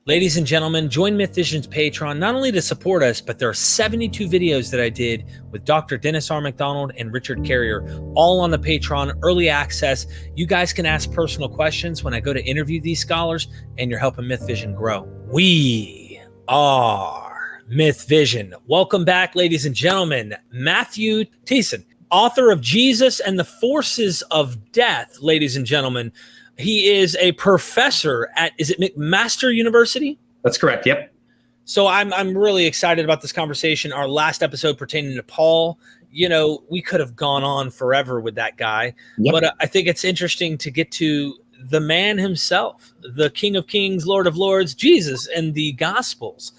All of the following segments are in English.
Ladies and gentlemen, join MythVision's Patreon not only to support us, but there are 72 videos that I did with Dr. Dennis R. McDonald and Richard Carrier, all on the Patreon, early access. You guys can ask personal questions when I go to interview these scholars, and you're helping MythVision grow. We are MythVision. Welcome back, ladies and gentlemen. Matthew Thiessen, author of Jesus and the Forces of Death, ladies and gentlemen. He is a professor at, is it McMaster University? That's correct. Yep. So I'm really excited about this conversation. Our last episode pertaining to Paul, you know, we could have gone on forever with that guy, but I think it's interesting to get to the man himself, the King of Kings, Lord of Lords, Jesus, and the Gospels.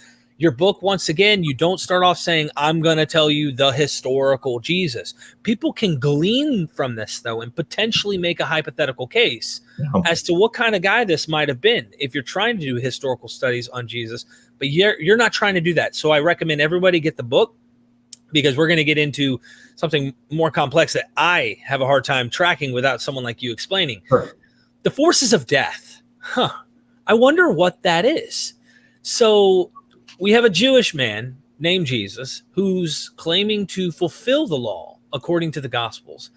Your book, once again, you don't start off saying, I'm going to tell you the historical Jesus. People can glean from this, though, and potentially make a hypothetical case as to what kind of guy this might have been if you're trying to do historical studies on Jesus, but you're not trying to do that. So I recommend everybody get the book, because we're going to get into something more complex that I have a hard time tracking without someone like you explaining. Sure. The forces of death. I wonder what that is. So we have a Jewish man named Jesus who's claiming to fulfill the law according to the Gospels.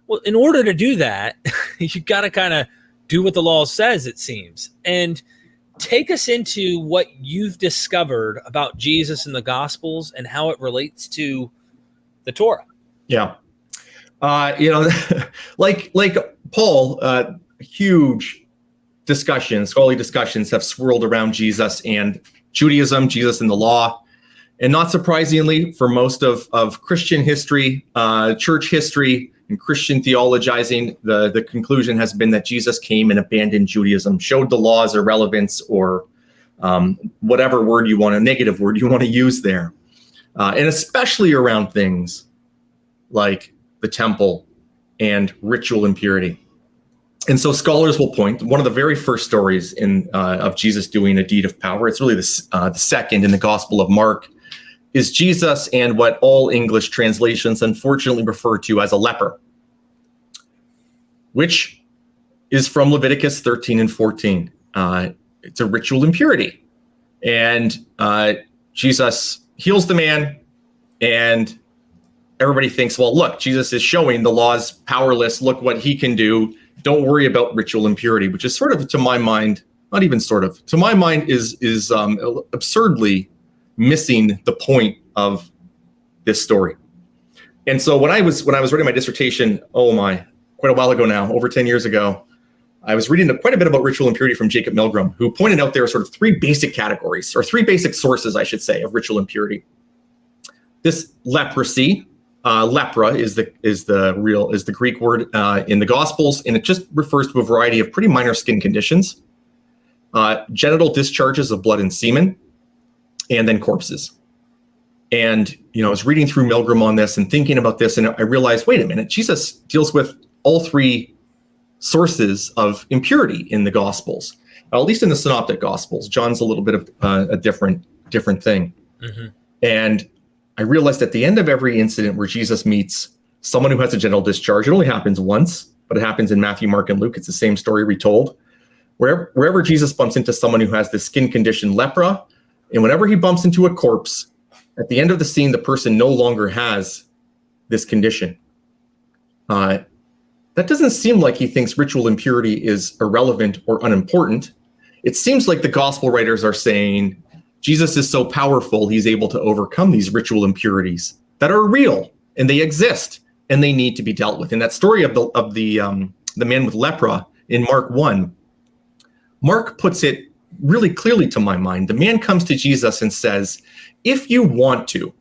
Well, in order to do that, you got to kind of do what the law says, it seems. And take us into what you've discovered about Jesus and the Gospels and how it relates to the Torah. Yeah. Like Paul, huge discussions, scholarly discussions have swirled around Jesus and Judaism, Jesus and the law. And not surprisingly, for most of Christian history, church history, and Christian theologizing, the conclusion has been that Jesus came and abandoned Judaism, showed the law's irrelevance, or whatever word you want, a negative word you want to use there. And especially around things like the temple and ritual impurity. And so scholars will point, one of the very first stories of Jesus doing a deed of power, it's really the second in the Gospel of Mark, is Jesus and what all English translations unfortunately refer to as a leper, which is from Leviticus 13 and 14. It's a ritual impurity. And Jesus heals the man, and everybody thinks, well, look, Jesus is showing the law's powerless. Look what he can do. Don't worry about ritual impurity, which is sort of, to my mind, not even sort of, to my mind, is absurdly missing the point of this story. And so when I was writing my dissertation, quite a while ago now, over 10 years ago, I was reading quite a bit about ritual impurity from Jacob Milgram, who pointed out there are sort of three basic categories, or three basic sources, I should say, of ritual impurity. This leprosy. Lepra is the Greek word in the Gospels, and it just refers to a variety of pretty minor skin conditions, genital discharges of blood and semen, and then corpses. And I was reading through Milgram on this and thinking about this, and I realized, wait a minute, Jesus deals with all three sources of impurity in the Gospels, at least in the Synoptic Gospels. John's a little bit of a different thing, and I realized at the end of every incident where Jesus meets someone who has a genital discharge, it only happens once, but it happens in Matthew, Mark, and Luke. It's the same story retold. Wherever Jesus bumps into someone who has this skin condition, lepra, and whenever he bumps into a corpse, at the end of the scene, the person no longer has this condition. That doesn't seem like he thinks ritual impurity is irrelevant or unimportant. It seems like the gospel writers are saying, Jesus is so powerful, he's able to overcome these ritual impurities that are real, and they exist, and they need to be dealt with. In that story of the man with lepra in Mark 1, Mark puts it really clearly to my mind. The man comes to Jesus and says, if you want to,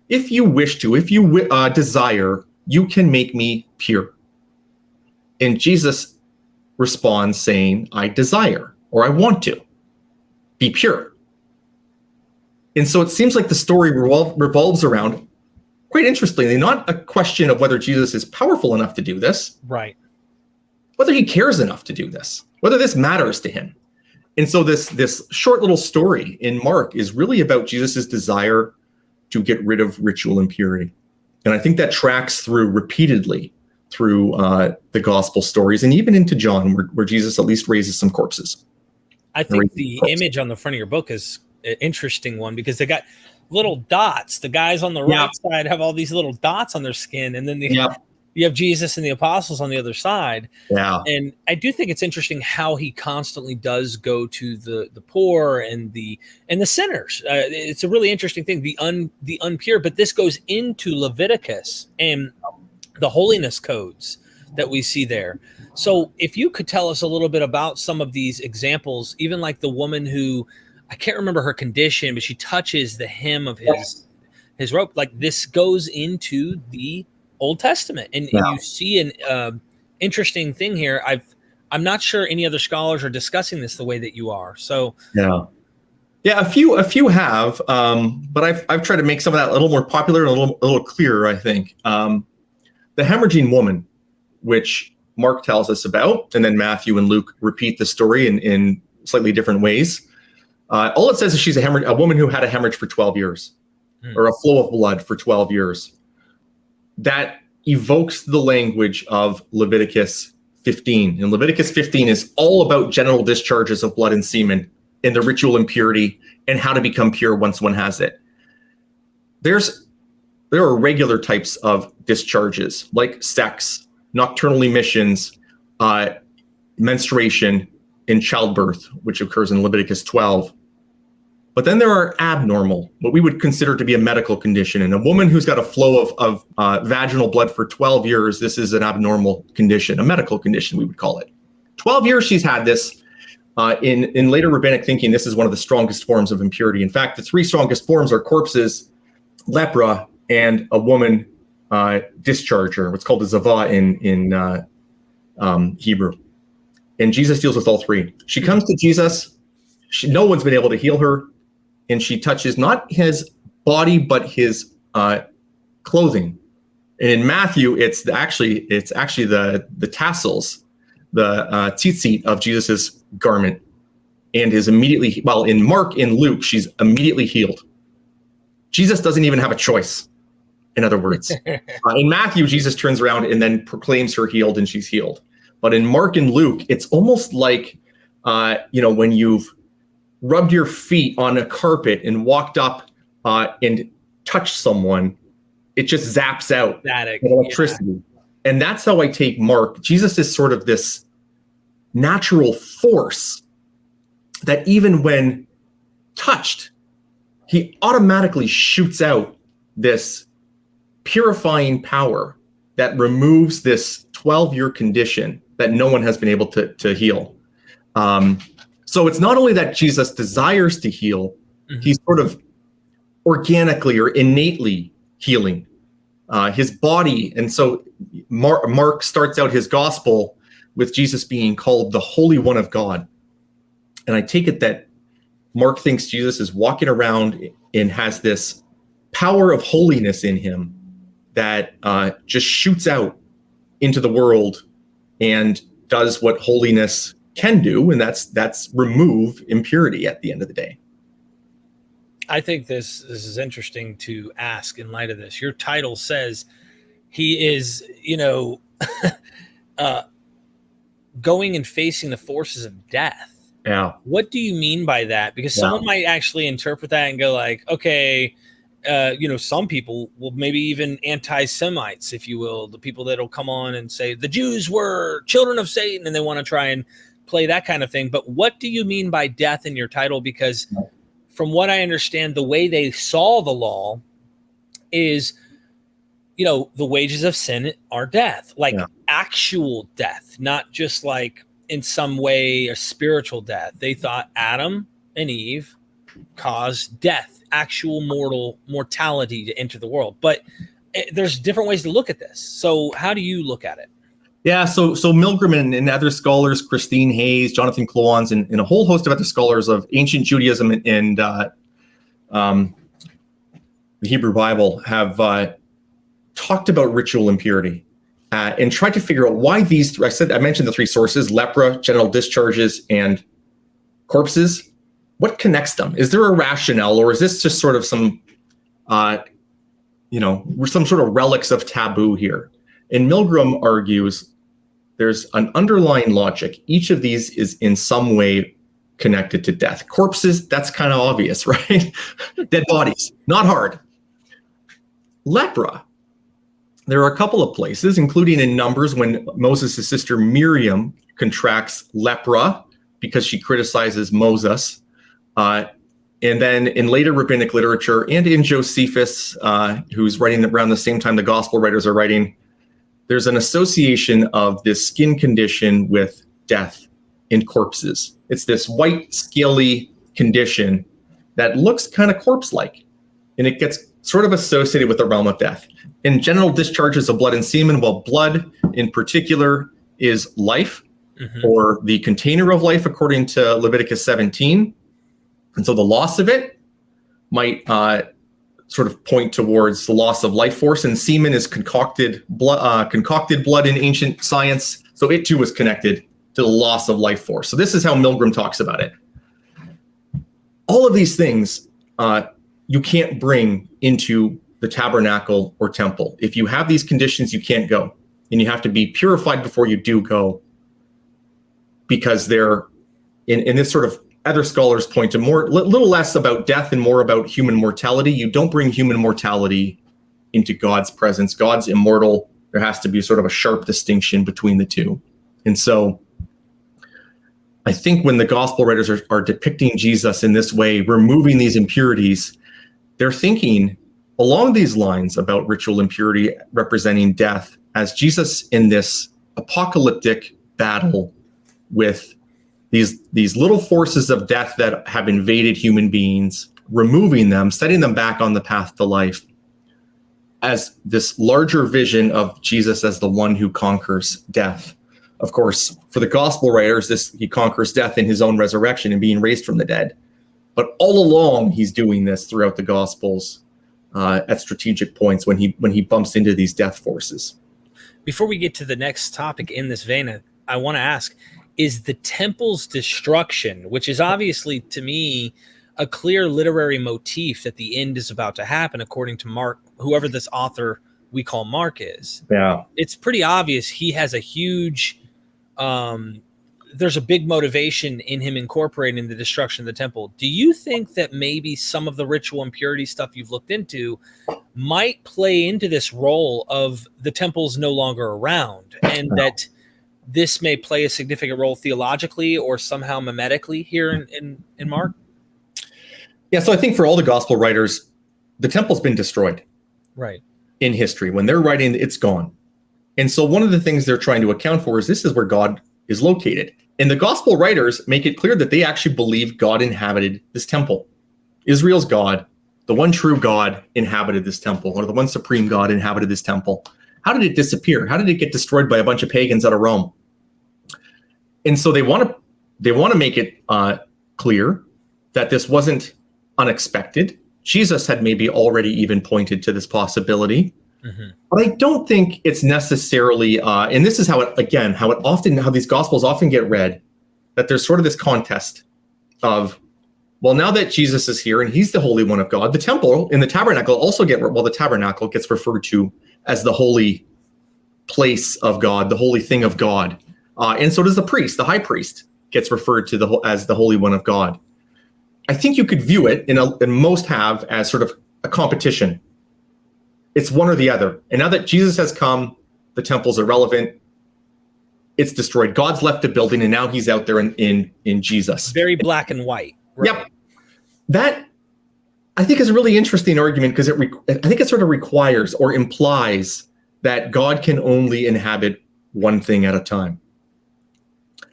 if you wish to, if you desire, you can make me pure. And Jesus responds saying, I desire, or I want to be pure. And so it seems like the story revolves around, quite interestingly, not a question of whether Jesus is powerful enough to do this, right? Whether he cares enough to do this, whether this matters to him. And so this short little story in Mark is really about Jesus's desire to get rid of ritual impurity. And I think that tracks through repeatedly through the gospel stories, and even into John, where Jesus at least raises some corpses. I think the image on the front of your book is an interesting one because they got little dots. The guys on the right side have all these little dots on their skin, and then you have Jesus and the apostles on the other side. Yeah. And I do think it's interesting how he constantly does go to the poor and the sinners. It's a really interesting thing, the unpure, but this goes into Leviticus and the holiness codes that we see there. So if you could tell us a little bit about some of these examples, even like the woman who, I can't remember her condition, but she touches the hem of his robe. Like this goes into the Old Testament, and you see an interesting thing here. I'm not sure any other scholars are discussing this the way that you are. So yeah, a few have, but I've tried to make some of that a little more popular and a little clearer. I think the hemorrhaging woman, which Mark tells us about, and then Matthew and Luke repeat the story in slightly different ways. All it says is she's a woman who had a hemorrhage for 12 years, or a flow of blood for 12 years. That evokes the language of Leviticus 15. And Leviticus 15 is all about genital discharges of blood and semen and the ritual impurity and how to become pure once one has it. There are regular types of discharges like sex, nocturnal emissions, menstruation, and childbirth, which occurs in Leviticus 12. But then there are abnormal, what we would consider to be a medical condition. And a woman who's got a flow of vaginal blood for 12 years, this is an abnormal condition, a medical condition, we would call it. 12 years she's had this. In later rabbinic thinking, this is one of the strongest forms of impurity. In fact, the three strongest forms are corpses, lepra, and a woman discharger, what's called a zavah in Hebrew. And Jesus deals with all three. She comes to Jesus. No one's been able to heal her. And she touches not his body, but his clothing. And in Matthew, it's actually the tassels, the tzitzit of Jesus's garment, and is immediately, well, in Mark, in Luke, she's immediately healed. Jesus doesn't even have a choice. In other words, in Matthew, Jesus turns around and then proclaims her healed, and she's healed. But in Mark and Luke, it's almost like, when you've rubbed your feet on a carpet and walked up and touched someone, it just zaps out electricity. Yeah. And that's how I take Mark. Jesus is sort of this natural force that even when touched, he automatically shoots out this purifying power that removes this 12-year condition that no one has been able to heal. So it's not only that Jesus desires to heal, he's sort of organically or innately healing his body. And so Mark starts out his gospel with Jesus being called the Holy One of God. And I take it that Mark thinks Jesus is walking around and has this power of holiness in him that just shoots out into the world and does what holiness can do, and that's remove impurity at the end of the day. I think this is interesting to ask in light of this. Your title says he is, going and facing the forces of death. Yeah. What do you mean by that? Because someone might actually interpret that and go like, okay, some people will, maybe even anti-Semites, if you will, the people that'll come on and say the Jews were children of Satan, and they want to try and play that kind of thing. But what do you mean by death in your title? Because from what I understand, the way they saw the law is, the wages of sin are death, like actual death, not just like in some way a spiritual death. They thought Adam and Eve caused death, actual mortality to enter the world. But there's different ways to look at this. So how do you look at it? Yeah, so Milgram and other scholars, Christine Hayes, Jonathan Klowans, and a whole host of other scholars of ancient Judaism and the Hebrew Bible have talked about ritual impurity and tried to figure out why these. I mentioned the three sources: lepra, genital discharges, and corpses. What connects them? Is there a rationale, or is this just sort of some sort of relics of taboo here? And Milgram argues there's an underlying logic. Each of these is in some way connected to death. Corpses, that's kind of obvious, right? Dead bodies, not hard. Lepra, there are a couple of places, including in Numbers, when Moses' sister Miriam contracts lepra because she criticizes Moses. And then in later rabbinic literature and in Josephus, who's writing around the same time the gospel writers are writing, there's an association of this skin condition with death in corpses. It's this white, scaly condition that looks kind of corpse-like, and it gets sort of associated with the realm of death. In general, discharges of blood and semen, while blood in particular is life, or the container of life, according to Leviticus 17. And so the loss of it might sort of point towards the loss of life force, and semen is concocted blood in ancient science. So it too was connected to the loss of life force. So this is how Milgram talks about it. All of these things you can't bring into the tabernacle or temple. If you have these conditions, you can't go. And you have to be purified before you do go, because they're in this sort of, other scholars point to little less about death and more about human mortality. You don't bring human mortality into God's presence. God's immortal. There has to be sort of a sharp distinction between the two. And so I think when the gospel writers are depicting Jesus in this way, removing these impurities, they're thinking along these lines about ritual impurity representing death as Jesus in this apocalyptic battle with these little forces of death that have invaded human beings, removing them, setting them back on the path to life, as this larger vision of Jesus as the one who conquers death. Of course, for the gospel writers, he conquers death in his own resurrection and being raised from the dead. But all along, he's doing this throughout the gospels at strategic points when he bumps into these death forces. Before we get to the next topic in this vein, I want to ask, is the temple's destruction, which is obviously, to me, a clear literary motif that the end is about to happen, according to Mark, whoever this author we call Mark is. Yeah. It's pretty obvious he has a huge, there's a big motivation in him incorporating the destruction of the temple. Do you think that maybe some of the ritual impurity stuff you've looked into might play into this role of the temple's no longer around, and that this may play a significant role theologically or somehow mimetically here in Mark? Yeah, so I think for all the gospel writers, the temple's been destroyed. Right. In history. When they're writing, it's gone. And so one of the things they're trying to account for is this is where God is located. And the gospel writers make it clear that they actually believe God inhabited this temple. Israel's God, the one true God, inhabited this temple, or the one supreme God inhabited this temple. How did it disappear? How did it get destroyed by a bunch of pagans out of Rome? And so they want to make it clear that this wasn't unexpected. Jesus had maybe already even pointed to this possibility, but I don't think it's necessarily. And this is how these gospels often get read, that there's sort of this contest of, well, now that Jesus is here and he's the Holy One of God, the temple in the tabernacle also the tabernacle gets referred to as the holy place of God, the holy thing of God. And so does the priest, the high priest gets referred to as the Holy One of God. I think you could view it, and most have, as sort of a competition. It's one or the other. And now that Jesus has come, the temple's irrelevant. It's destroyed. God's left the building, and now he's out there in Jesus. Very black and white. Right? Yep. That, I think, is a really interesting argument, because I think it sort of requires or implies that God can only inhabit one thing at a time.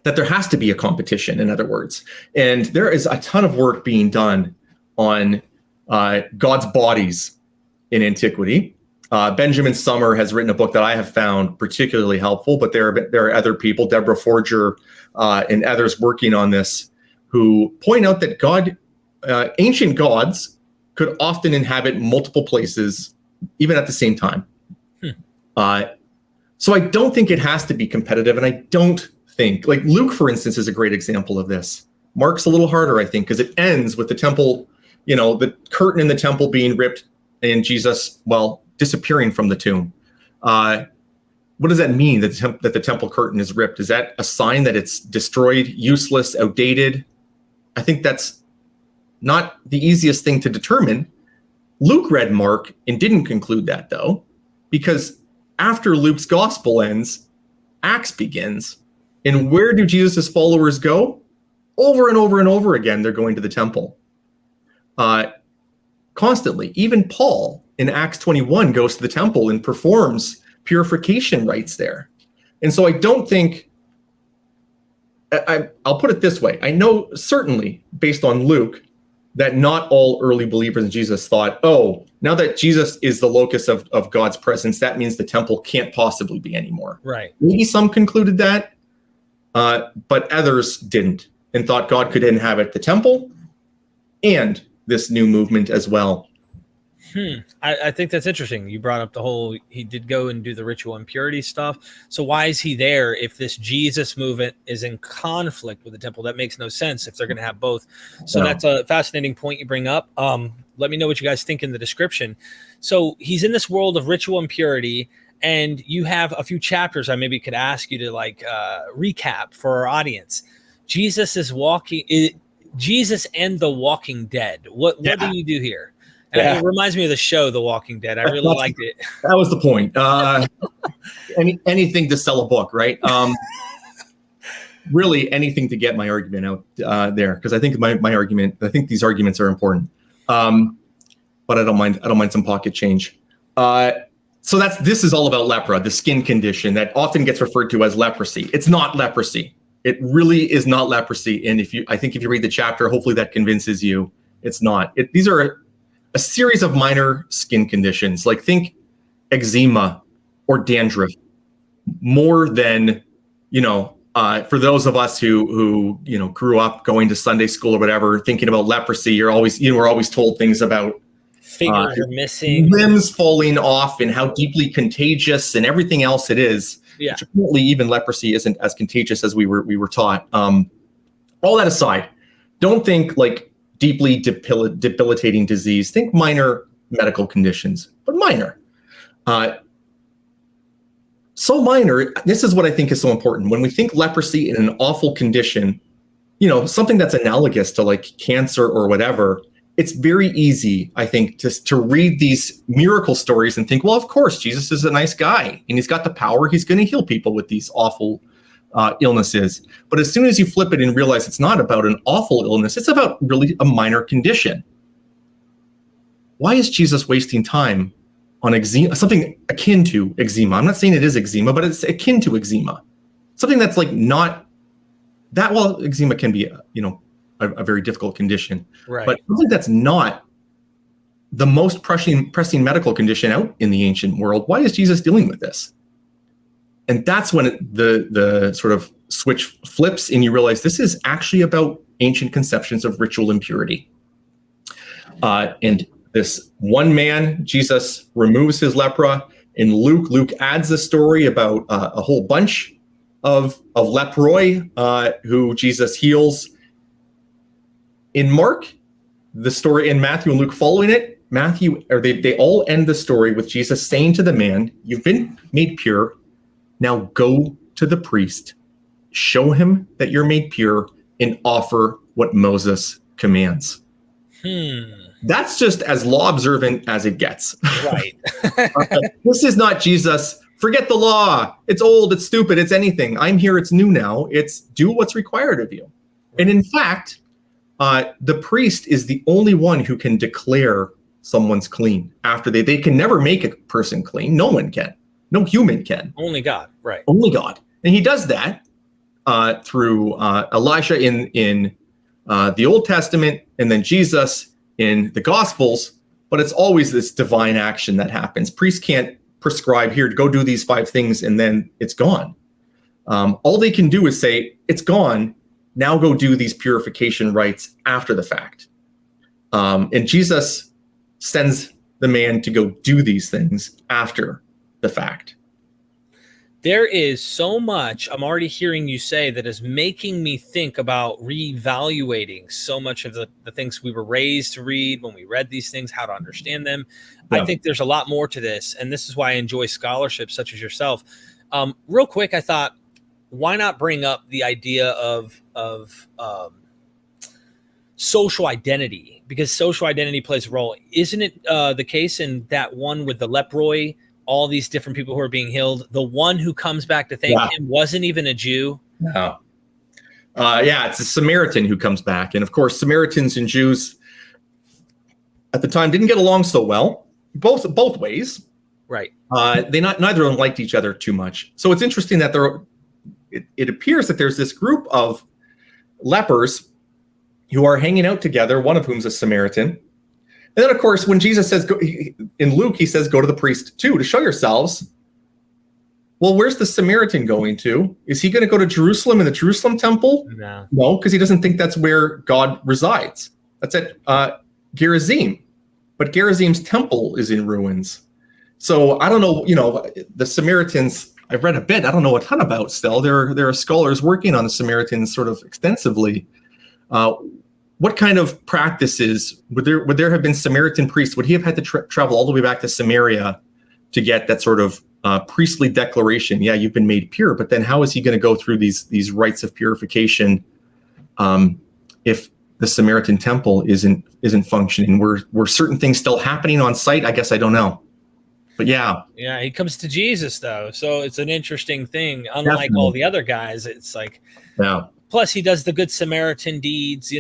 That there has to be a competition, in other words. And there is a ton of work being done on God's bodies in antiquity. Benjamin Sommer has written a book that I have found particularly helpful, but there are other people, Deborah Forger and others working on this, who point out that ancient gods could often inhabit multiple places, even at the same time. So I don't think it has to be competitive, and I don't think, like Luke, for instance, is a great example of this. Mark's a little harder, I think, because it ends with the temple, the curtain in the temple being ripped and Jesus, disappearing from the tomb. What does that mean, that the temple curtain is ripped? Is that a sign that it's destroyed, useless, outdated? I think that's not the easiest thing to determine. Luke read Mark and didn't conclude that, though, because after Luke's gospel ends, Acts begins. And where do Jesus' followers go? Over and over and over again, they're going to the temple. Constantly. Even Paul in Acts 21 goes to the temple and performs purification rites there. And so I don't think, I'll put it this way. I know certainly, based on Luke, that not all early believers in Jesus thought, oh, now that Jesus is the locus of God's presence, that means the temple can't possibly be anymore. Right. Maybe some concluded that, but others didn't, and thought God could inhabit the temple and this new movement as well. I think that's interesting. You brought up the whole, he did go and do the ritual impurity stuff. So why is he there if this Jesus movement is in conflict with the temple? That makes no sense if they're going to have both. So that's a fascinating point you bring up. Let me know what you guys think in the description. So he's in this world of ritual impurity, and you have a few chapters I maybe could ask you to recap for our audience. Jesus and the Walking Dead. What do you do here? And it reminds me of the show, The Walking Dead. I really liked it. That was the point. Anything to sell a book, right? Really anything to get my argument out there, because I think I think these arguments are important. But I don't mind some pocket change. So this is all about lepra, the skin condition that often gets referred to as leprosy. It's not leprosy. It really is not leprosy. And I think if you read the chapter, hopefully that convinces you it's not. These are a series of minor skin conditions, like think eczema or dandruff, more than, for those of us who grew up going to Sunday school or whatever, thinking about leprosy, we're always told things about fingers are missing, limbs falling off, and how deeply contagious and everything else it is. Yeah. Which apparently even leprosy isn't as contagious as we were taught. All that aside, don't think like deeply debilitating disease. Think minor medical conditions, but minor. So minor, this is what I think is so important. When we think leprosy in an awful condition, something that's analogous to like cancer or whatever, it's very easy, I think, to read these miracle stories and think, well, of course, Jesus is a nice guy and he's got the power. He's going to heal people with these awful illnesses. But as soon as you flip it and realize it's not about an awful illness, it's about really a minor condition. Why is Jesus wasting time on eczema, something akin to eczema? I'm not saying it is eczema, but it's akin to eczema. Something that's like not that, well, eczema can be, a very difficult condition, right? But something that's not the most pressing medical condition out in the ancient world. Why is Jesus dealing with this? And that's when the sort of switch flips and you realize this is actually about ancient conceptions of ritual impurity. And this one man, Jesus removes his lepra. In Luke adds a story about a whole bunch of leproi who Jesus heals. In Mark, the story, in Matthew and Luke following it, they all end the story with Jesus saying to the man, "You've been made pure. Now go to the priest, show him that you're made pure, and offer what Moses commands." That's just as law observant as it gets. Right. This is not Jesus. Forget the law. It's old. It's stupid. It's anything. I'm here. It's new now. It's do what's required of you. Right. And in fact, the priest is the only one who can declare someone's clean after they can never make a person clean. No one can. No human can. Only God, right? Only God, and He does that through Elijah in the Old Testament, and then Jesus in the Gospels. But it's always this divine action that happens. Priests can't prescribe, here, go do these 5 things, and then it's gone. All they can do is say, it's gone. Now go do these purification rites after the fact. And Jesus sends the man to go do these things after the fact. There is so much I'm already hearing you say that is making me think about reevaluating so much of the things we were raised to read when we read these things, how to understand them. Yeah. I think there's a lot more to this, and this is why I enjoy scholarship such as yourself. Real quick, I thought, why not bring up the idea of social identity, because social identity plays a role. Isn't it the case in that one with the leprosy, all these different people who are being healed, the one who comes back to thank him wasn't even a Jew? No. It's a Samaritan who comes back. And of course, Samaritans and Jews at the time didn't get along so well, both ways. Right. Neither of them liked each other too much. So it's interesting that it appears that there's this group of lepers who are hanging out together, one of whom's a Samaritan. And then, of course, when Jesus says, in Luke, he says, go to the priest too to show yourselves. Well, where's the Samaritan going to? Is he going to go to Jerusalem in the Jerusalem temple? No, because he doesn't think that's where God resides. That's at Gerizim. But Gerizim's temple is in ruins. So I don't know, the Samaritans, I've read a bit, I don't know a ton about still. There are scholars working on the Samaritans sort of extensively. What kind of practices would there have been Samaritan priests? Would he have had to travel all the way back to Samaria to get that sort of priestly declaration? Yeah, you've been made pure. But then how is he going to go through these rites of purification if the Samaritan temple isn't functioning? Were certain things still happening on site? I guess I don't know. But yeah, he comes to Jesus though, so it's an interesting thing. Unlike all the other guys, it's like, Plus, he does the good Samaritan deeds.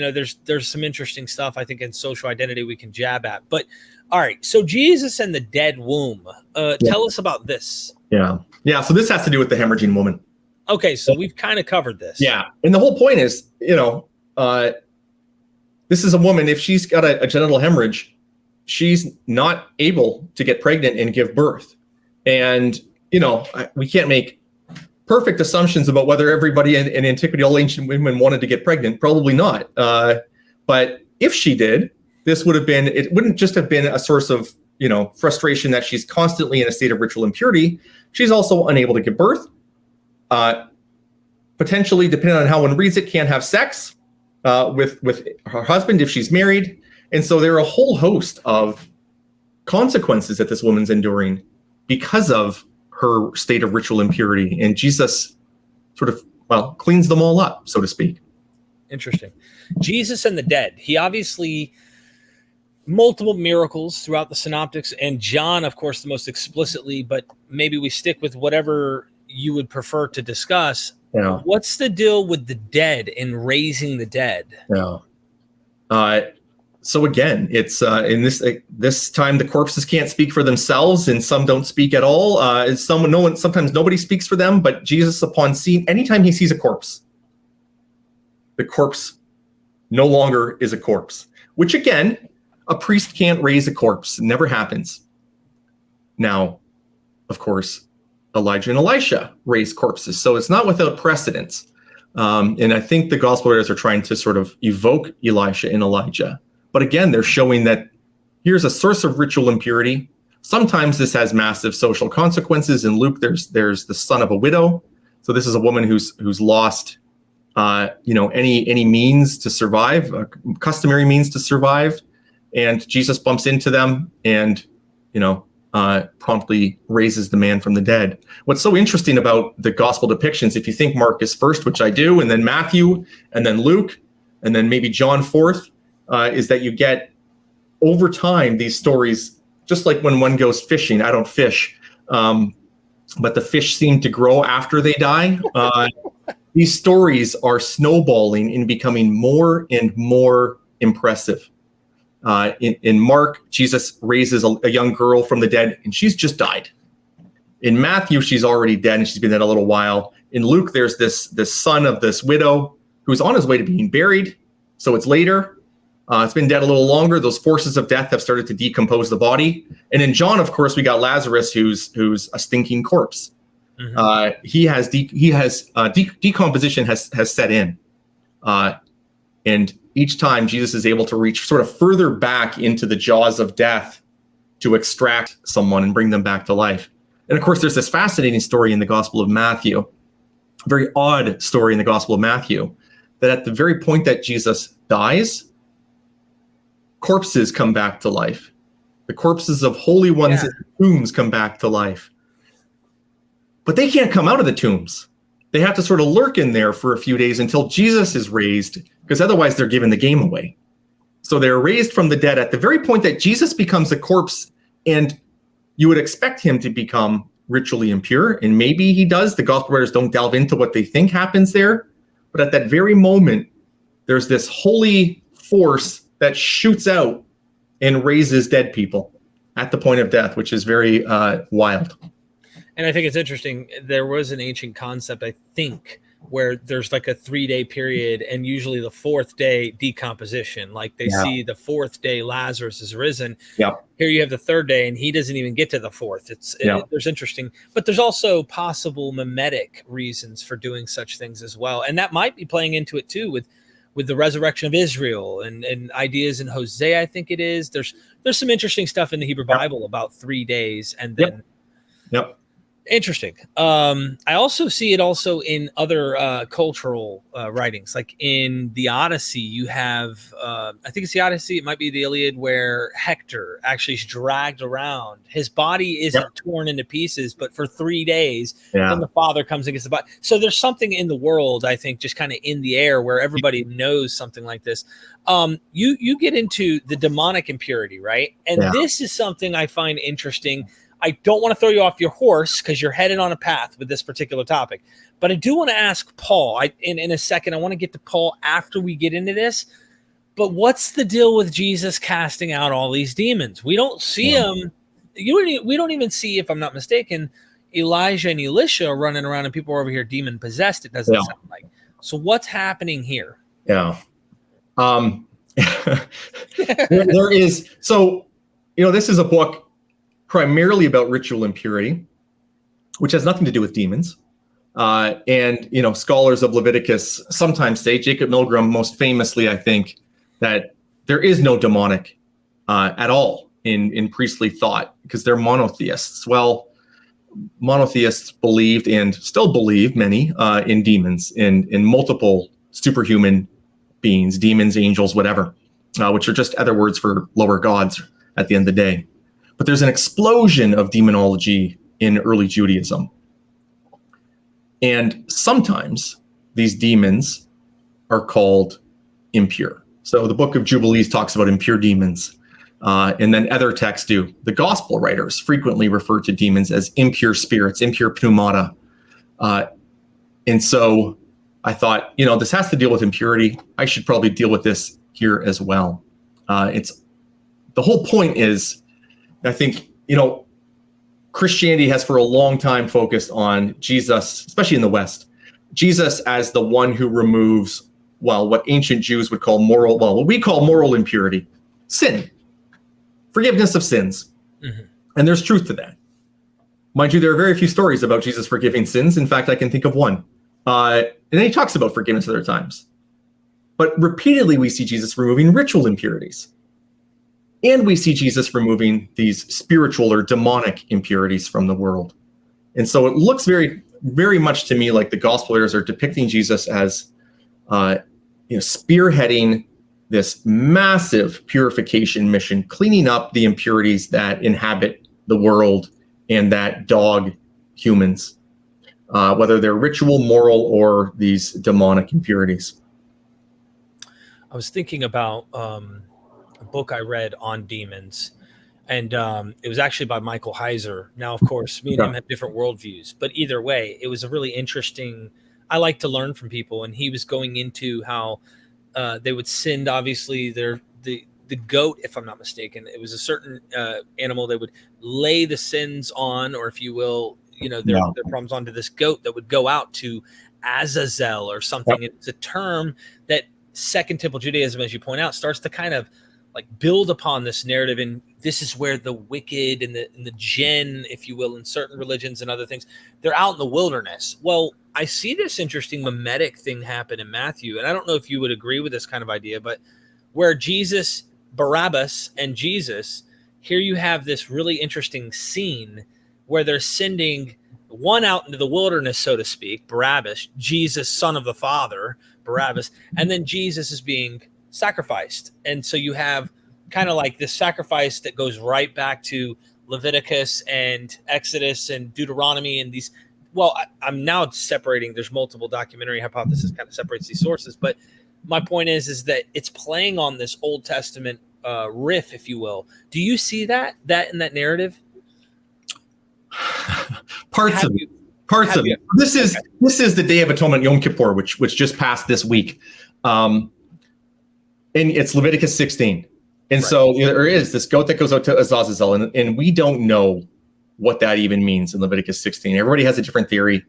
There's some interesting stuff I think in social identity we can jab at. But all right, so Jesus and the dead womb. Tell us about this. Yeah. So this has to do with the hemorrhaging woman. Okay, so we've kind of covered this. Yeah, and the whole point is, this is a woman. If she's got a genital hemorrhage, she's not able to get pregnant and give birth. And, we can't make perfect assumptions about whether everybody in antiquity, all ancient women wanted to get pregnant. Probably not. But if she did, it wouldn't just have been a source of, frustration that she's constantly in a state of ritual impurity. She's also unable to give birth. Potentially, depending on how one reads it, can't have sex with her husband if she's married. And so there are a whole host of consequences that this woman's enduring because of her state of ritual impurity. And Jesus sort of, cleans them all up, so to speak. Interesting. Jesus and the dead. He obviously, multiple miracles throughout the synoptics, and John, of course, the most explicitly, but maybe we stick with whatever you would prefer to discuss. Yeah. What's the deal with the dead and raising the dead? Yeah. So again, it's in this time the corpses can't speak for themselves, and some don't speak at all. Sometimes nobody speaks for them. But Jesus, anytime he sees a corpse, the corpse no longer is a corpse. Which again, a priest can't raise a corpse. It never happens. Now, of course, Elijah and Elisha raised corpses, so it's not without precedence. And I think the gospel writers are trying to sort of evoke Elisha and Elijah. But again, they're showing that here's a source of ritual impurity. Sometimes this has massive social consequences. In Luke, there's the son of a widow. So this is a woman who's lost, any means to survive, customary means to survive, and Jesus bumps into them and, promptly raises the man from the dead. What's so interesting about the gospel depictions, if you think Mark is first, which I do, and then Matthew, and then Luke, and then maybe John fourth, is that you get over time these stories, just like when one goes fishing. I don't fish, but the fish seem to grow after they die. These stories are snowballing and becoming more and more impressive. In Mark, Jesus raises a young girl from the dead, and she's just died. In Matthew, she's already dead, and she's been dead a little while. In Luke, there's this son of this widow who's on his way to being buried, so it's later. It's been dead a little longer. Those forces of death have started to decompose the body. And in John, of course, we got Lazarus, who's a stinking corpse. Mm-hmm. Decomposition has set in. And each time Jesus is able to reach sort of further back into the jaws of death to extract someone and bring them back to life. And of course, there's this fascinating story in the Gospel of Matthew, a very odd story in the Gospel of Matthew, that at the very point that Jesus dies, corpses come back to life. The corpses of holy ones in the tombs come back to life. But they can't come out of the tombs. They have to sort of lurk in there for a few days until Jesus is raised, because otherwise they're giving the game away. So they're raised from the dead at the very point that Jesus becomes a corpse, and you would expect him to become ritually impure, and maybe he does. The gospel writers don't delve into what they think happens there. But at that very moment, there's this holy force that shoots out and raises dead people at the point of death, which is very wild. And I think it's interesting. There was an ancient concept, I think, where there's like a 3-day period, and usually the 4th day decomposition. Like they see the 4th day Lazarus is risen. Yep. Here you have the 3rd day, and he doesn't even get to the 4th. There's interesting, but there's also possible mimetic reasons for doing such things as well, and that might be playing into it too with the resurrection of Israel and ideas in Hosea. I think it is. There's some interesting stuff in the Hebrew Bible about 3 days, and then. Yep. Interesting. I also see it also in other cultural writings, like in the Odyssey. You have, I think it's the Odyssey. It might be the Iliad, where Hector actually is dragged around. His body isn't torn into pieces, but for 3 days, then the father comes and gets the body. So there's something in the world, I think, just kind of in the air where everybody knows something like this. You get into the demonic impurity, right? And this is something I find interesting. I don't want to throw you off your horse because you're headed on a path with this particular topic, but I do want to ask Paul. In a second, I want to get to Paul after we get into this. But what's the deal with Jesus casting out all these demons? We don't see him. We don't even see, if I'm not mistaken, Elijah and Elisha running around and people are over here demon possessed. It doesn't sound like. So what's happening here? Yeah. there is. So, this is a book primarily about ritual impurity, which has nothing to do with demons. And scholars of Leviticus sometimes say, Jacob Milgram most famously, I think, that there is no demonic at all in priestly thought because they're monotheists. Well, monotheists believed and still believe many in demons, in multiple superhuman beings, demons, angels, whatever, which are just other words for lower gods at the end of the day. But there's an explosion of demonology in early Judaism. And sometimes these demons are called impure. So the book of Jubilees talks about impure demons. And then other texts do. The gospel writers frequently refer to demons as impure spirits, impure pneumata. And so I thought, this has to deal with impurity. I should probably deal with this here as well. The whole point is, I think, Christianity has for a long time focused on Jesus, especially in the West, Jesus as the one who removes, what ancient Jews would call what we call moral impurity, sin, forgiveness of sins. Mm-hmm. And there's truth to that. Mind you, there are very few stories about Jesus forgiving sins. In fact, I can think of one. And then he talks about forgiveness other times. But repeatedly, we see Jesus removing ritual impurities. And we see Jesus removing these spiritual or demonic impurities from the world. And so it looks very, very much to me like the gospel writers are depicting Jesus as spearheading this massive purification mission, cleaning up the impurities that inhabit the world and that dog humans, whether they're ritual, moral, or these demonic impurities. I was thinking about a book I read on demons, and it was actually by Michael Heiser. Now, of course, me and him have different worldviews, but either way, it was a really interesting. I like to learn from people, and he was going into how they would send, obviously, the goat, if I'm not mistaken. It was a certain animal they would lay the sins on, or if you will, their problems onto this goat that would go out to Azazel or something. Yep. It's a term that Second Temple Judaism, as you point out, starts to kind of like build upon this narrative, and this is where the wicked and the jinn, if you will, in certain religions and other things, they're out in the wilderness. Well, I see this interesting mimetic thing happen in Matthew, and I don't know if you would agree with this kind of idea, but where Jesus, Barabbas, and Jesus, here you have this really interesting scene where they're sending one out into the wilderness, so to speak, Barabbas, Jesus, son of the Father, Barabbas, and then Jesus is being sacrificed. And so you have kind of like this sacrifice that goes right back to Leviticus and Exodus and Deuteronomy and these. Well, I'm now separating. There's multiple documentary hypothesis kind of separates these sources, but my point is that it's playing on this Old Testament riff, if you will. Do you see that in that narrative? Parts of it. This is the Day of Atonement, Yom Kippur, which just passed this week, and it's Leviticus 16. And so there is this goat that goes out to Azazel, and we don't know what that even means in Leviticus 16. Everybody has a different theory,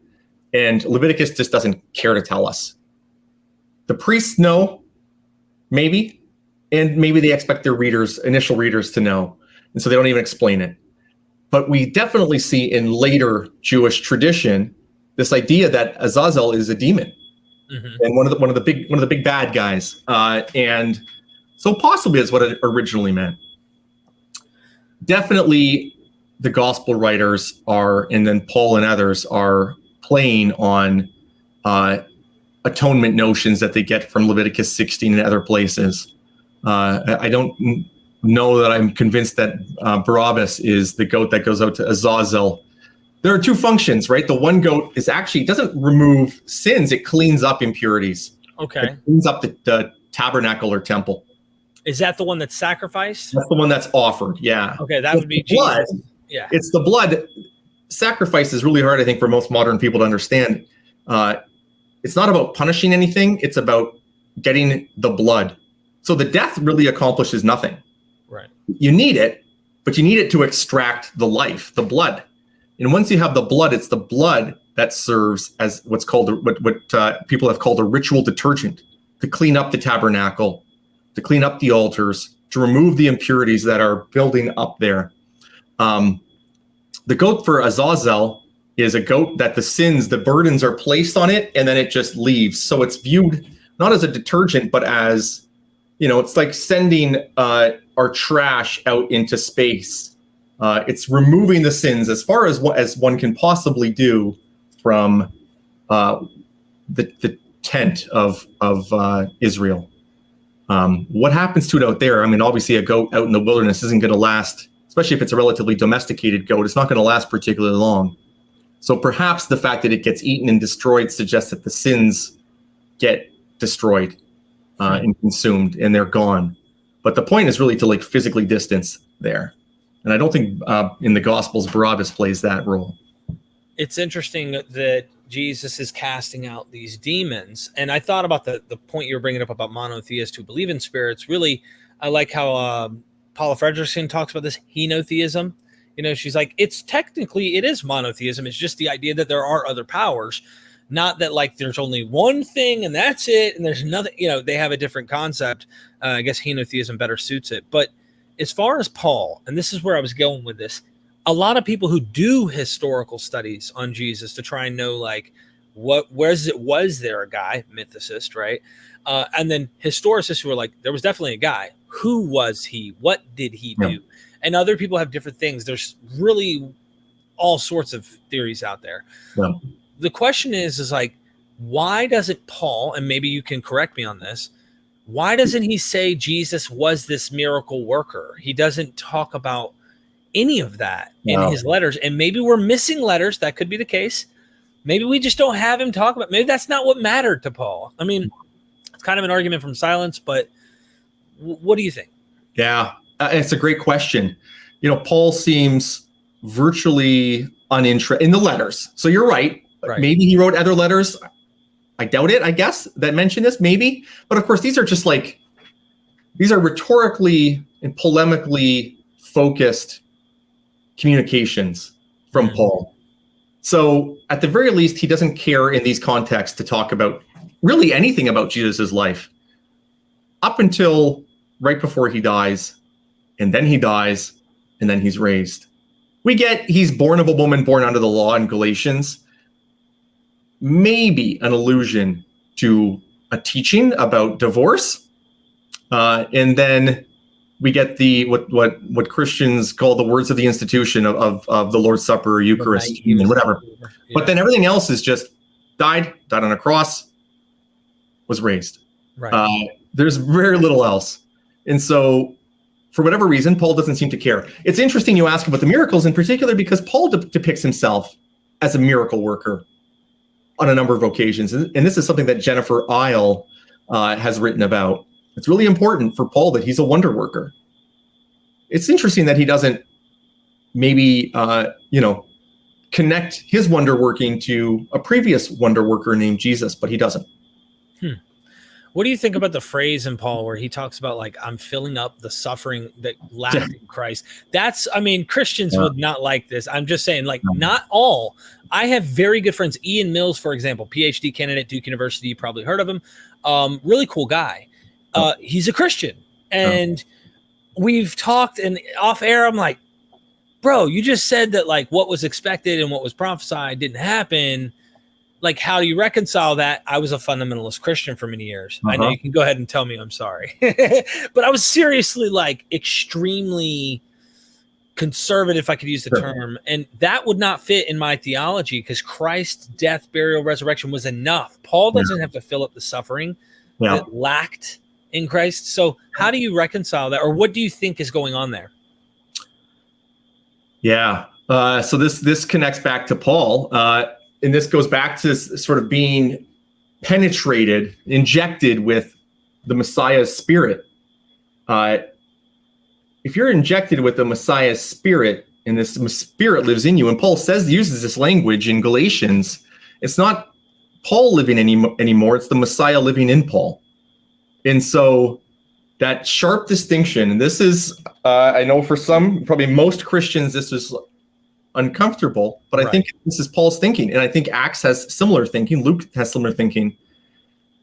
and Leviticus just doesn't care to tell us. The priests know, maybe, and maybe they expect their initial readers to know, and so they don't even explain it. But we definitely see in later Jewish tradition this idea that Azazel is a demon, and one of the big bad guys, and so possibly is what it originally meant. Definitely, the gospel writers are, and then Paul and others are playing on atonement notions that they get from Leviticus 16 and other places. I don't know that I'm convinced that Barabbas is the goat that goes out to Azazel. There are two functions, right? The one goat doesn't remove sins; it cleans up impurities. Okay, it cleans up the tabernacle or temple. Is that the one that's sacrificed? That's the one that's offered. Yeah. Okay, that would be blood. Jesus. Yeah, it's the blood. Sacrifice is really hard, I think, for most modern people to understand. It's not about punishing anything; it's about getting the blood. So the death really accomplishes nothing. Right. You need it, but you need it to extract the life, the blood. And once you have the blood, it's the blood that serves as what's called what people have called a ritual detergent to clean up the tabernacle, to clean up the altars, to remove the impurities that are building up there. The goat for Azazel is a goat that the burdens are placed on it, and then it just leaves. So it's viewed not as a detergent, but as, it's like sending our trash out into space. It's removing the sins as far as one can possibly do from the tent of Israel. What happens to it out there? I mean, obviously a goat out in the wilderness isn't going to last, especially if it's a relatively domesticated goat. It's not going to last particularly long. So perhaps the fact that it gets eaten and destroyed suggests that the sins get destroyed and consumed, and they're gone. But the point is really to physically distance there. And I don't think in the Gospels Barabbas plays that role. It's interesting that Jesus is casting out these demons. And I thought about the point you were bringing up about monotheists who believe in spirits. Really, I like how Paula Fredrickson talks about this henotheism. She's like, it is monotheism. It's just the idea that there are other powers, not that there's only one thing and that's it. And there's nothing, they have a different concept. I guess henotheism better suits it. But as far as Paul, and this is where I was going with this, a lot of people who do historical studies on Jesus to try and know, was there a guy, mythicist, right? And then historicists who are like, there was definitely a guy. Who was he? What did he do? Yeah. And other people have different things. There's really all sorts of theories out there. Yeah. The question is why doesn't Paul, and maybe you can correct me on this, why doesn't he say Jesus was this miracle worker? He doesn't talk about any of that in his letters. And maybe we're missing letters. That could be the case. Maybe we just don't have him talk about, maybe that's not what mattered to Paul. I mean, it's kind of an argument from silence, but what do you think? Yeah, it's a great question. Paul seems virtually uninterested in the letters. So you're right. Maybe he wrote other letters. I doubt it, I guess, that mention this, maybe. But of course, these are rhetorically and polemically focused communications from Paul. So at the very least, he doesn't care in these contexts to talk about really anything about Jesus's life up until right before he dies, and then he dies, and then he's raised. We get he's born of a woman born under the law in Galatians. Maybe an allusion to a teaching about divorce, and then we get the what Christians call the words of the institution of the Lord's Supper or Eucharist and whatever. Yeah. But then everything else is just died on a cross, was raised. Right. There's very little else, and so for whatever reason, Paul doesn't seem to care. It's interesting you ask about the miracles in particular because Paul depicts himself as a miracle worker on a number of occasions. And this is something that Jennifer Isle has written about. It's really important for Paul that he's a wonder worker. It's interesting that he doesn't maybe, connect his wonder working to a previous wonder worker named Jesus, but he doesn't. What do you think about the phrase in Paul where he talks about like, I'm filling up the suffering that lacked in Christ? Christians would not like this. I'm just saying, like, not all. I have very good friends. Ian Mills, for example, PhD candidate, Duke University. You probably heard of him. Really cool guy. He's a Christian. And we've talked, and off air, I'm like, bro, you just said that like what was expected and what was prophesied didn't happen. Like, how do you reconcile that? I was a fundamentalist Christian for many years. I know you can go ahead and tell me I'm sorry. But I was seriously like extremely conservative, if I could use the term. And that would not fit in my theology because Christ's death, burial, resurrection was enough. Paul doesn't have to fill up the suffering that lacked in Christ. So how do you reconcile that? Or what do you think is going on there? Yeah. So this connects back to Paul. And this goes back to sort of being penetrated, injected with the Messiah's spirit. If you're injected with the Messiah's spirit and this spirit lives in you, and Paul uses this language in Galatians, it's not Paul living anymore, it's the Messiah living in Paul. And so that sharp distinction, and this is, I know for some, probably most Christians, this is uncomfortable, but I think this is Paul's thinking. And I think Acts has similar thinking. Luke has similar thinking.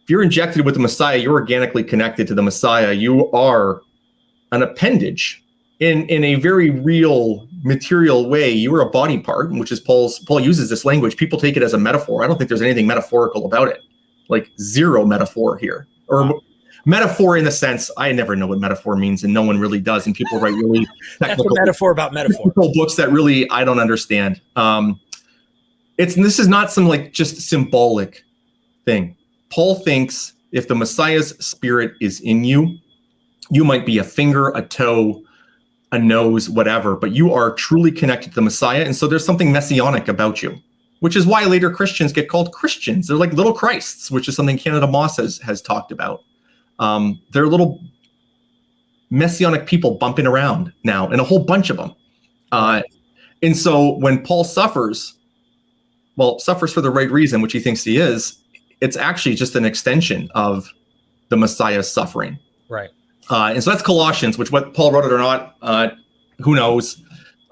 If you're injected with the Messiah, you're organically connected to the Messiah. You are an appendage in a very real material way. You are a body part, which is Paul uses this language. People take it as a metaphor. I don't think there's anything metaphorical about it. Like zero metaphor here. Or metaphor in the sense, I never know what metaphor means, and no one really does. And people write really technical That's a metaphor about metaphor. Books that really I don't understand. This is not some like just symbolic thing. Paul thinks if the Messiah's spirit is in you, you might be a finger, a toe, a nose, whatever, but you are truly connected to the Messiah. And so there's something messianic about you, which is why later Christians get called Christians. They're like little Christs, which is something Canada Moss has talked about. They're little messianic people bumping around now, and a whole bunch of them. And so when Paul suffers for the right reason, which he thinks he is, it's actually just an extension of the Messiah's suffering. Right. And so that's Colossians, which what Paul wrote it or not, who knows?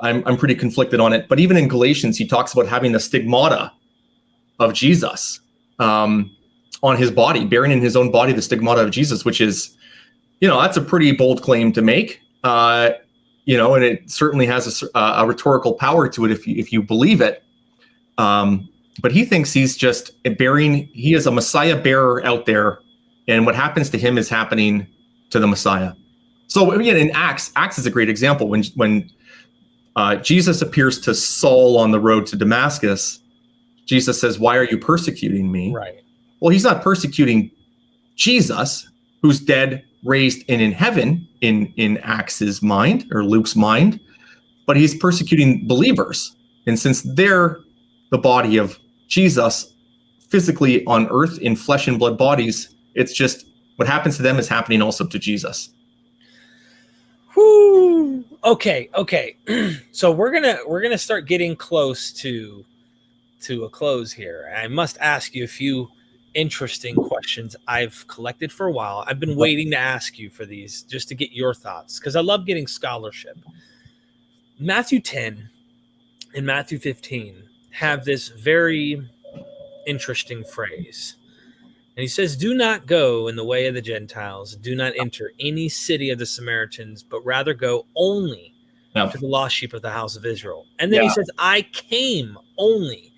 I'm pretty conflicted on it. But even in Galatians, he talks about having the stigmata of Jesus on his body, bearing in his own body the stigmata of Jesus, which is, that's a pretty bold claim to make. And it certainly has a rhetorical power to it if you believe it. But he thinks he's just he is a Messiah bearer out there, and what happens to him is happening to the Messiah. So again, in Acts is a great example. When Jesus appears to Saul on the road to Damascus, Jesus says, "Why are you persecuting me?" Right. Well, he's not persecuting Jesus, who's dead, raised, and in heaven in Acts's mind or Luke's mind, but he's persecuting believers. And since they're the body of Jesus physically on earth in flesh and blood bodies, it's just what happens to them is happening also to Jesus. Whoo. Okay. So we're gonna start getting close to a close here. I must ask you a few interesting questions I've collected for a while. I've been waiting to ask you for these just to get your thoughts, because I love getting scholarship. Matthew 10 and Matthew 15 have this very interesting phrase. And he says, "Do not go in the way of the Gentiles. Do not enter any city of the Samaritans, but rather go only to the lost sheep of the house of Israel." And then he says, "I came only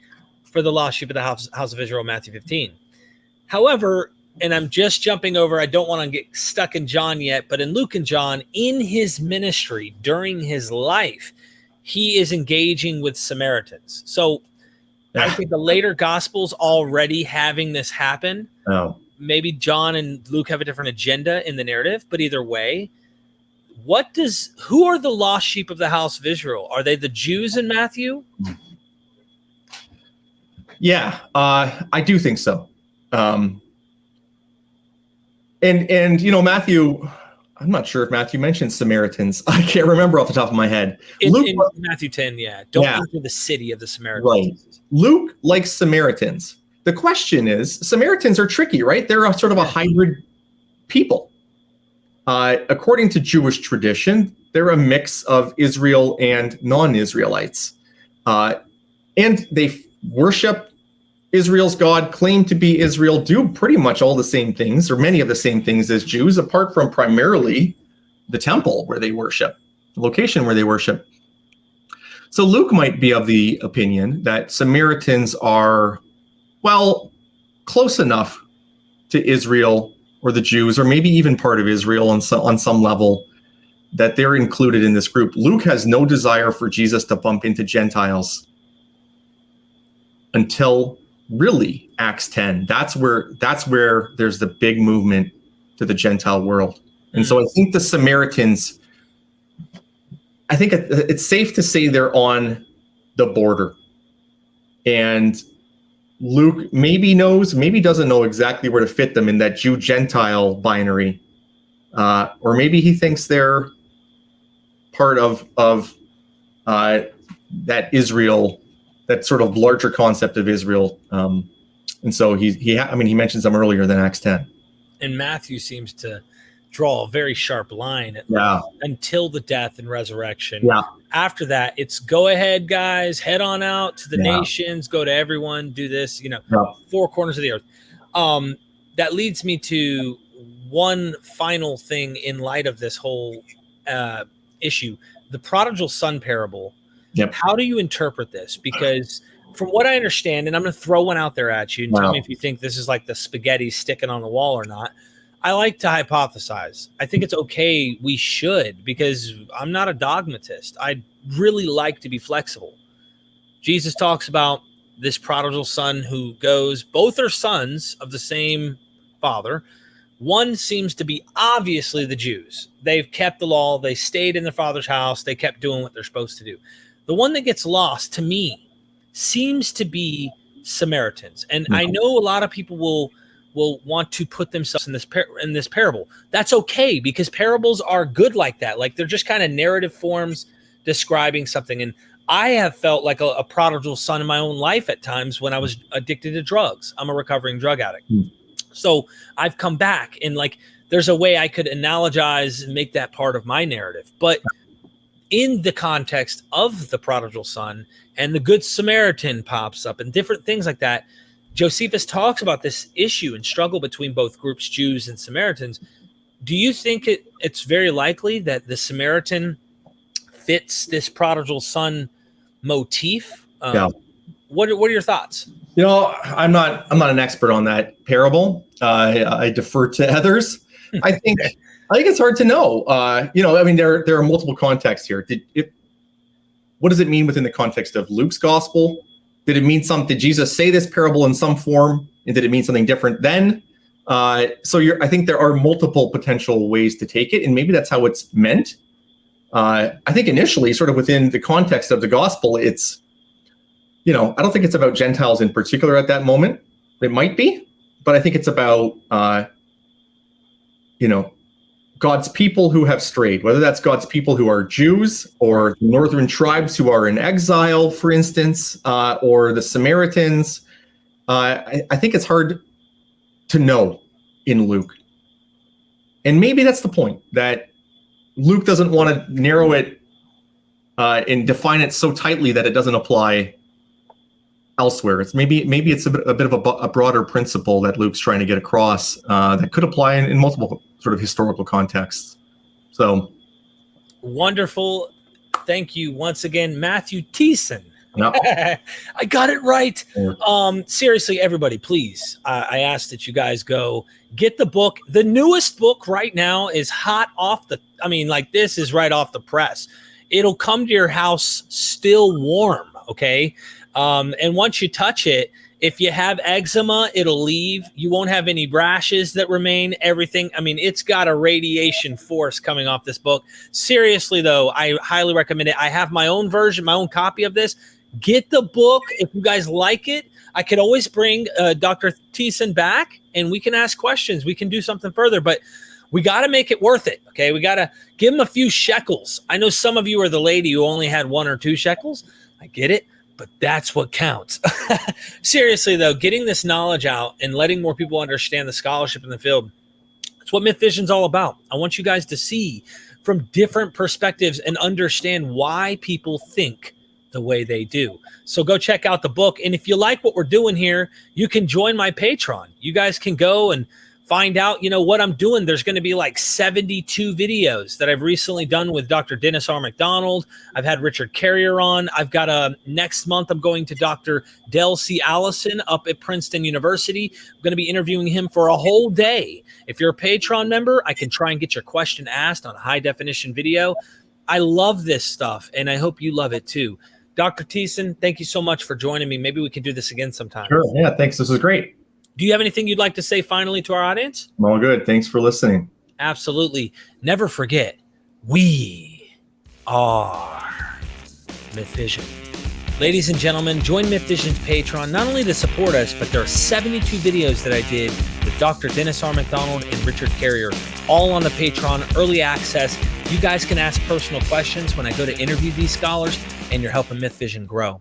for the lost sheep of the house of Israel," Matthew 15. However, and I'm just jumping over, I don't want to get stuck in John yet, but in Luke and John, in his ministry, during his life, he is engaging with Samaritans. So I think the later Gospels already having this happen. Maybe John and Luke have a different agenda in the narrative, but either way, who are the lost sheep of the house of Israel? Are they the Jews in Matthew? Yeah, I do think so. And Matthew, I'm not sure if Matthew mentioned Samaritans. I can't remember off the top of my head. In Matthew 10, don't enter the city of the Samaritans. Right. Luke likes Samaritans. The question is, Samaritans are tricky, right? They're a sort of a hybrid people. According to Jewish tradition, they're a mix of Israel and non-Israelites. And they worship Israel's God, claim to be Israel, do pretty much all the same things, or many of the same things as Jews, apart from primarily the temple where they worship, the location where they worship. So Luke might be of the opinion that Samaritans are, well, close enough to Israel or the Jews, or maybe even part of Israel on some level, that they're included in this group. Luke has no desire for Jesus to bump into Gentiles until really Acts 10. That's where there's the big movement to the Gentile world. And so I think the Samaritans, I think it's safe to say they're on the border. And Luke maybe knows, maybe doesn't know exactly where to fit them in that Jew-Gentile binary. Or maybe he thinks they're part of that Israel, that sort of larger concept of Israel. And so he mentions them earlier than Acts 10. And Matthew seems to draw a very sharp line until the death and resurrection. Yeah. After that, it's go ahead, guys, head on out to the nations, go to everyone, do this, four corners of the earth. That leads me to one final thing in light of this whole issue, the prodigal son parable. Yep. How do you interpret this? Because from what I understand, and I'm going to throw one out there at you and tell me if you think this is like the spaghetti sticking on the wall or not. I like to hypothesize. I think it's okay. We should, because I'm not a dogmatist. I really like to be flexible. Jesus talks about this prodigal son who goes, both are sons of the same father. One seems to be obviously the Jews. They've kept the law. They stayed in their father's house. They kept doing what they're supposed to do. The one that gets lost, to me, seems to be Samaritans. And I know a lot of people will want to put themselves in this parable. That's okay, because parables are good like that. Like, they're just kind of narrative forms describing something. And I have felt like a prodigal son in my own life at times when I was addicted to drugs. I'm a recovering drug addict. So I've come back, and like, there's a way I could analogize and make that part of my narrative. But in the context of the prodigal son, and the good Samaritan pops up and different things like that, Josephus talks about this issue and struggle between both groups, Jews and Samaritans. Do you think it's very likely that the Samaritan fits this prodigal son motif? What are your thoughts? I'm not an expert on that parable. I defer to others. I think it's hard to know. There are multiple contexts here. What does it mean within the context of Luke's gospel? Did it mean something? Did Jesus say this parable in some form, and did it mean something different then? I think there are multiple potential ways to take it, and maybe that's how it's meant. I think initially, sort of within the context of the gospel, it's, I don't think it's about Gentiles in particular at that moment. It might be, but I think it's about, God's people who have strayed, whether that's God's people who are Jews or northern tribes who are in exile, for instance, or the Samaritans. I think it's hard to know in Luke. And maybe that's the point, that Luke doesn't want to narrow it and define it so tightly that it doesn't apply elsewhere. It's maybe it's a bit of a broader principle that Luke's trying to get across that could apply in multiple sort of historical contexts. So wonderful. Thank you once again, Matthew Thiessen. I got it right. Seriously, everybody, please. I ask that you guys go get the book. The newest book right now is hot off this is right off the press. It'll come to your house still warm. Okay. And once you touch it, if you have eczema, it'll leave. You won't have any rashes that remain, everything. It's got a radiation force coming off this book. Seriously, though, I highly recommend it. I have my own version, my own copy of this. Get the book. If you guys like it, I could always bring Dr. Thiessen back and we can ask questions. We can do something further, but we got to make it worth it. Okay. We got to give him a few shekels. I know some of you are the lady who only had 1 or 2 shekels. I get it, but that's what counts. Seriously though, getting this knowledge out and letting more people understand the scholarship in the field. It's what MythVision's all about. I want you guys to see from different perspectives and understand why people think the way they do. So go check out the book. And if you like what we're doing here, you can join my Patreon. You guys can go and find out, what I'm doing. There's going to be like 72 videos that I've recently done with Dr. Dennis R. McDonald. I've had Richard Carrier on. I've got next month, I'm going to Dr. Del C. Allison up at Princeton University. I'm going to be interviewing him for a whole day. If you're a Patreon member, I can try and get your question asked on a high definition video. I love this stuff and I hope you love it too. Dr. Thiessen, thank you so much for joining me. Maybe we can do this again sometime. Sure. Yeah. Thanks. This was great. Do you have anything you'd like to say finally to our audience? I'm all good. Thanks for listening. Absolutely. Never forget, we are MythVision. Ladies and gentlemen, join MythVision's Patreon, not only to support us, but there are 72 videos that I did with Dr. Dennis R. McDonald and Richard Carrier, all on the Patreon, early access. You guys can ask personal questions when I go to interview these scholars, and you're helping MythVision grow.